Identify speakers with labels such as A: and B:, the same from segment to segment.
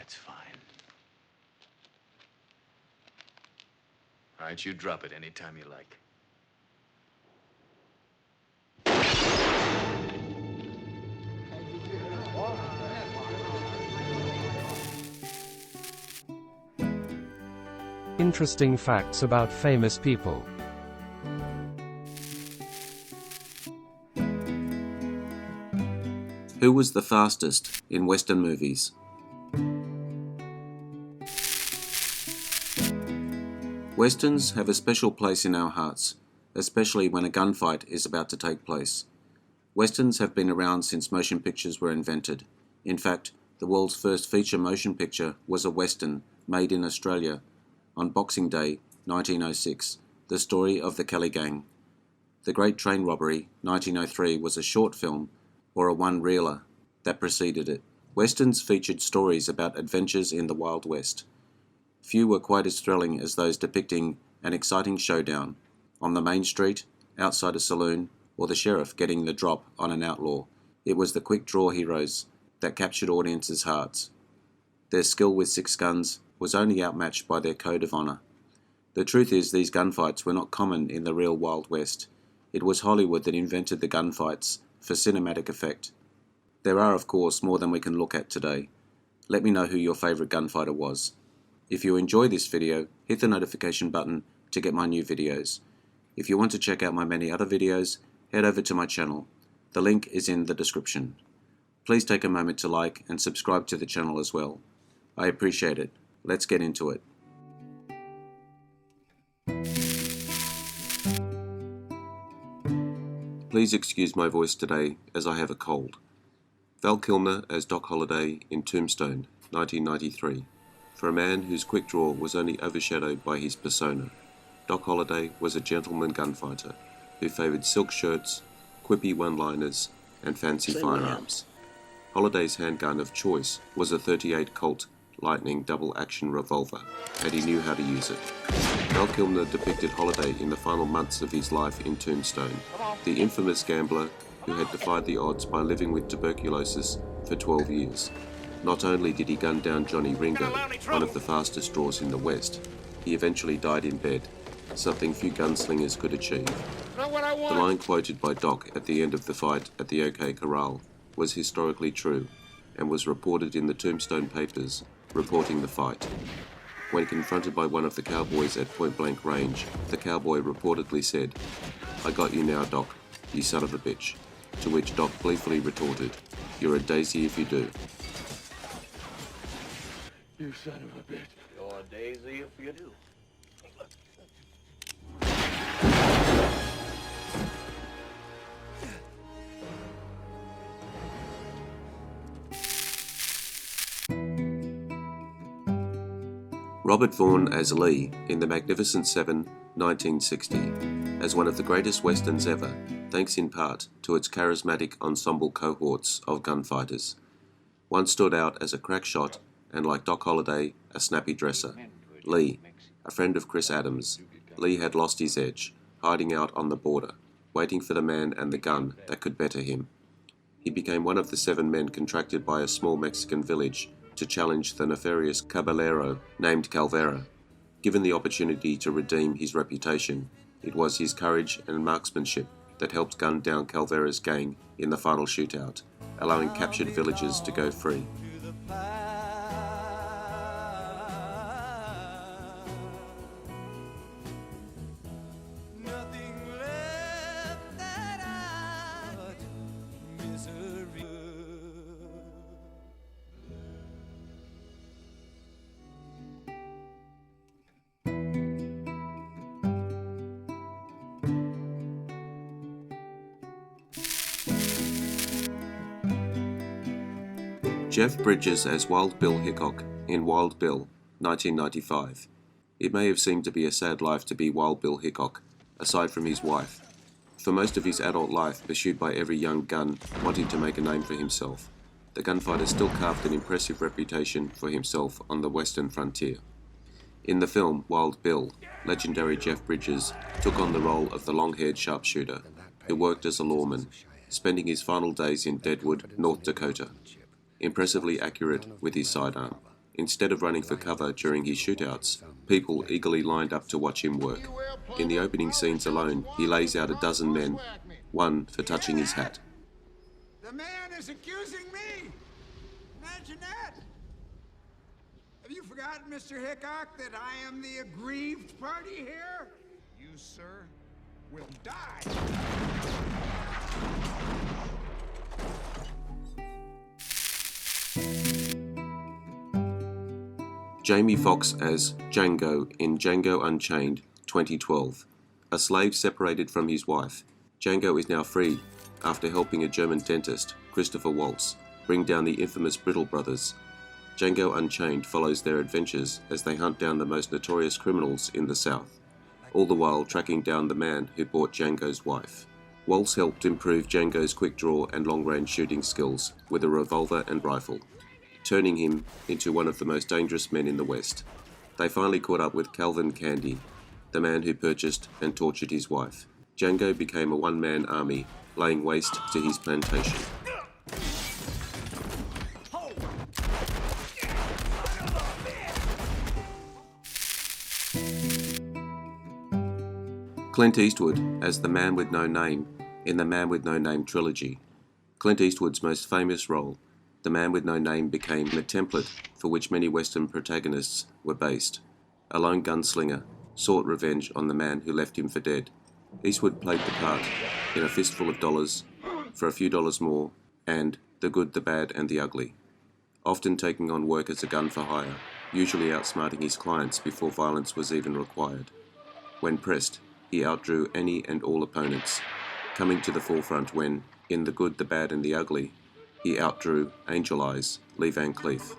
A: That's fine. All right, you drop it anytime you like.
B: Interesting facts about famous people.
C: Who was the fastest in Western movies? Westerns have a special place in our hearts, especially when a gunfight is about to take place. Westerns have been around since motion pictures were invented. In fact, the world's first feature motion picture was a Western made in Australia on Boxing Day 1906, the story of the Kelly Gang. The Great Train Robbery 1903 was a short film, or a one-reeler, that preceded it. Westerns featured stories about adventures in the Wild West. Few were quite as thrilling as those depicting an exciting showdown on the main street, outside a saloon, or the sheriff getting the drop on an outlaw. It was the quick-draw heroes that captured audiences' hearts. Their skill with 6 guns was only outmatched by their code of honor. The truth is, these gunfights were not common in the real Wild West. It was Hollywood that invented the gunfights for cinematic effect. There are, of course, more than we can look at today. Let me know who your favorite gunfighter was. If you enjoy this video, hit the notification button to get my new videos. If you want to check out my many other videos, head over to my channel. The link is in the description. Please take a moment to like and subscribe to the channel as well. I appreciate it. Let's get into it. Please excuse my voice today as I have a cold. Val Kilmer as Doc Holliday in Tombstone, 1993. For a man whose quick draw was only overshadowed by his persona, Doc Holliday was a gentleman gunfighter who favoured silk shirts, quippy one-liners, and fancy firearms. Holliday's handgun of choice was a .38 Colt Lightning double-action revolver, and he knew how to use it. Val Kilmer depicted Holliday in the final months of his life in Tombstone, the infamous gambler who had defied the odds by living with tuberculosis for 12 years. Not only did he gun down Johnny Ringo, one of the fastest draws in the West, he eventually died in bed, something few gunslingers could achieve. The line quoted by Doc at the end of the fight at the OK Corral was historically true, and was reported in the Tombstone papers reporting the fight. When confronted by one of the cowboys at point-blank range, the cowboy reportedly said, "I got you now, Doc, you son of a bitch," to which Doc gleefully retorted, "You're a daisy if you do."
A: You son of a bitch. You're a daisy if you do.
C: Robert Vaughn as Lee in The Magnificent Seven, 1960, as one of the greatest westerns ever, thanks in part to its charismatic ensemble cohorts of gunfighters. One stood out as a crack shot and, like Doc Holliday, a snappy dresser. Lee, a friend of Chris Adams, Lee had lost his edge, hiding out on the border, waiting for the man and the gun that could better him. He became one of the 7 men contracted by a small Mexican village to challenge the nefarious caballero named Calvera. Given the opportunity to redeem his reputation, it was his courage and marksmanship that helped gun down Calvera's gang in the final shootout, allowing captured villagers to go free. Jeff Bridges as Wild Bill Hickok in Wild Bill, 1995. It may have seemed to be a sad life to be Wild Bill Hickok, aside from his wife. For most of his adult life pursued by every young gun wanting to make a name for himself, the gunfighter still carved an impressive reputation for himself on the western frontier. In the film Wild Bill, legendary Jeff Bridges took on the role of the long-haired sharpshooter who worked as a lawman, spending his final days in Deadwood, North Dakota. Impressively accurate with his sidearm, Instead of running for cover during his shootouts, people eagerly lined up to watch him work. In the opening scenes alone, he lays out a dozen men, one for touching his hat.
D: The man is accusing me! Imagine that! Have you forgotten, Mr. Hickok, that I am the aggrieved party here? You, sir, will die!
C: Jamie Foxx as Django in Django Unchained 2012. A slave separated from his wife, Django is now free after helping a German dentist, Christopher Waltz, bring down the infamous Brittle brothers. Django Unchained follows their adventures as they hunt down the most notorious criminals in the South, all the while tracking down the man who bought Django's wife. Waltz helped improve Django's quick draw and long-range shooting skills with a revolver and rifle, turning him into one of the most dangerous men in the West. They finally caught up with Calvin Candy, the man who purchased and tortured his wife. Django became a one-man army, laying waste to his plantation. Clint Eastwood as the Man with No Name in the Man with No Name trilogy. Clint Eastwood's most famous role, the Man with No Name, became a template for which many Western protagonists were based. A lone gunslinger sought revenge on the man who left him for dead. Eastwood played the part in A Fistful of Dollars, For a Few Dollars More, and The Good, the Bad, and the Ugly, often taking on work as a gun for hire, usually outsmarting his clients before violence was even required. When pressed, he outdrew any and all opponents, coming to the forefront when, in The Good, the Bad, and the Ugly, he outdrew Angel Eyes, Lee Van Cleef.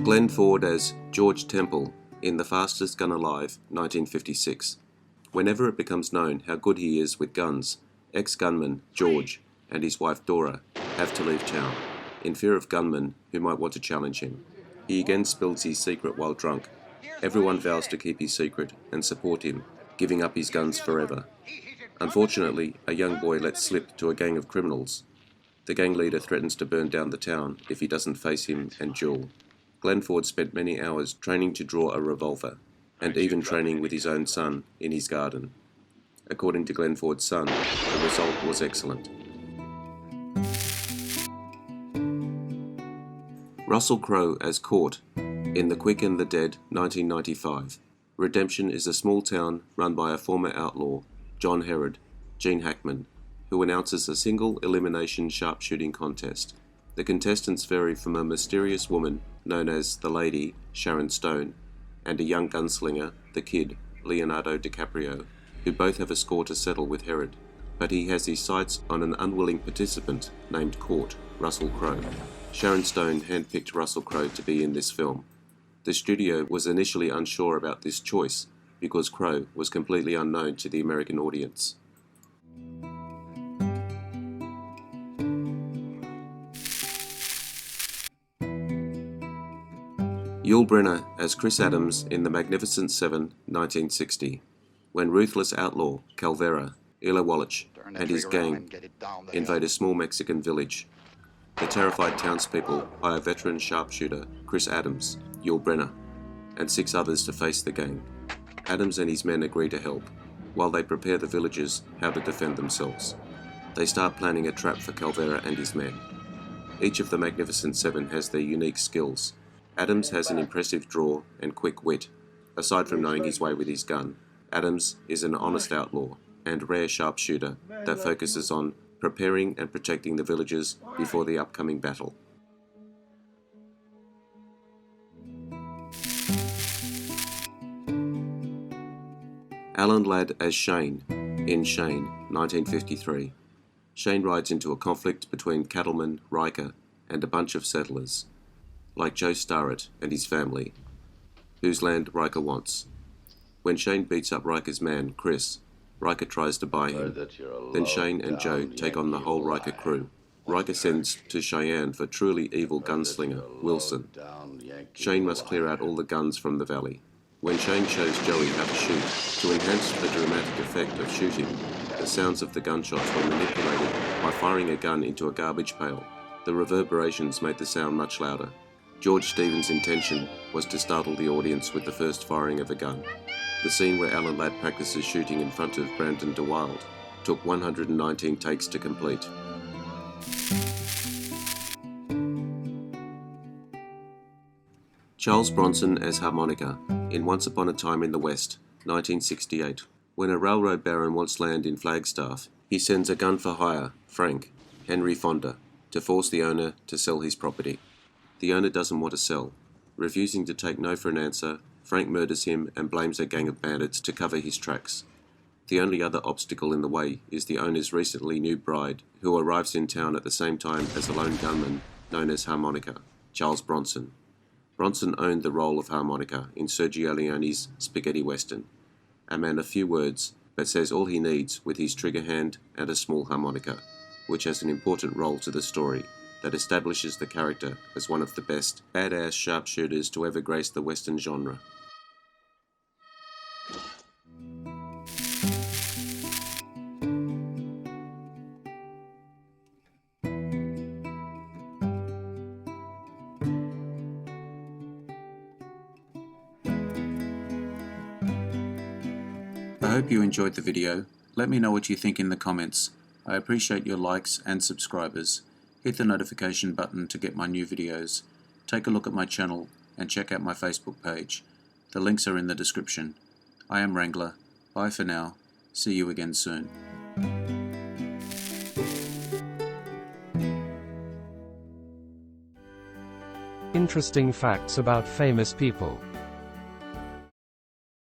C: Glenn Ford as George Temple in The Fastest Gun Alive, 1956. Whenever it becomes known how good he is with guns, ex-gunman George and his wife Dora have to leave town, in fear of gunmen who might want to challenge him. He again spills his secret while drunk. Everyone vows to keep his secret and support him, giving up his guns forever. Unfortunately, a young boy lets slip to a gang of criminals. The gang leader threatens to burn down the town if he doesn't face him and duel. Glenn Ford spent many hours training to draw a revolver, and even training with his own son in his garden. According to Glenn Ford's son, the result was excellent. Russell Crowe as Court in The Quick and the Dead, 1995. Redemption is a small town run by a former outlaw, John Herod, Gene Hackman, who announces a single elimination sharpshooting contest. The contestants vary from a mysterious woman known as the Lady, Sharon Stone, and a young gunslinger, the Kid, Leonardo DiCaprio, who both have a score to settle with Herod, but he has his sights on an unwilling participant named Court, Russell Crowe. Sharon Stone handpicked Russell Crowe to be in this film. The studio was initially unsure about this choice because Crowe was completely unknown to the American audience. Yul Brynner as Chris Adams in The Magnificent Seven, 1960, when ruthless outlaw Calvera, Ila Wallach, and his gang invade a small Mexican village. The terrified townspeople hire veteran sharpshooter Chris Adams, Yul Brynner, and 6 others to face the gang. Adams and his men agree to help, while they prepare the villagers how to defend themselves. They start planning a trap for Calvera and his men. Each of the Magnificent Seven has their unique skills. Adams has an impressive draw and quick wit. Aside from knowing his way with his gun, Adams is an honest outlaw and rare sharpshooter that focuses on preparing and protecting the villagers before the upcoming battle. Alan Ladd as Shane in Shane, 1953. Shane rides into a conflict between cattleman Riker and a bunch of settlers, like Joe Starrett and his family, whose land Riker wants. When Shane beats up Riker's man, Chris, Riker tries to buy him. Then Shane and Joe take on the whole Riker crew. Riker sends to Cheyenne for truly evil gunslinger, Wilson. Shane must clear out all the guns from the valley. When Shane shows Joey how to shoot, to enhance the dramatic effect of shooting, the sounds of the gunshots were manipulated by firing a gun into a garbage pail. The reverberations made the sound much louder. George Stevens' intention was to startle the audience with the first firing of a gun. The scene where Alan Ladd practices shooting in front of Brandon DeWilde took 119 takes to complete. Charles Bronson as Harmonica in Once Upon a Time in the West, 1968. When a railroad baron wants land in Flagstaff, he sends a gun for hire, Frank, Henry Fonda, to force the owner to sell his property. The owner doesn't want to sell. Refusing to take no for an answer, Frank murders him and blames a gang of bandits to cover his tracks. The only other obstacle in the way is the owner's recently new bride, who arrives in town at the same time as a lone gunman known as Harmonica, Charles Bronson. Bronson owned the role of Harmonica in Sergio Leone's spaghetti western, a man of few words, but says all he needs with his trigger hand and a small harmonica, which has an important role to the story that establishes the character as one of the best badass sharpshooters to ever grace the western genre. I hope you enjoyed the video. Let me know what you think in the comments. I appreciate your likes and subscribers. Hit the notification button to get my new videos. Take a look at my channel and check out my Facebook page. The links are in the description. I am Wrangler. Bye for now. See you again soon.
B: Interesting facts about famous people.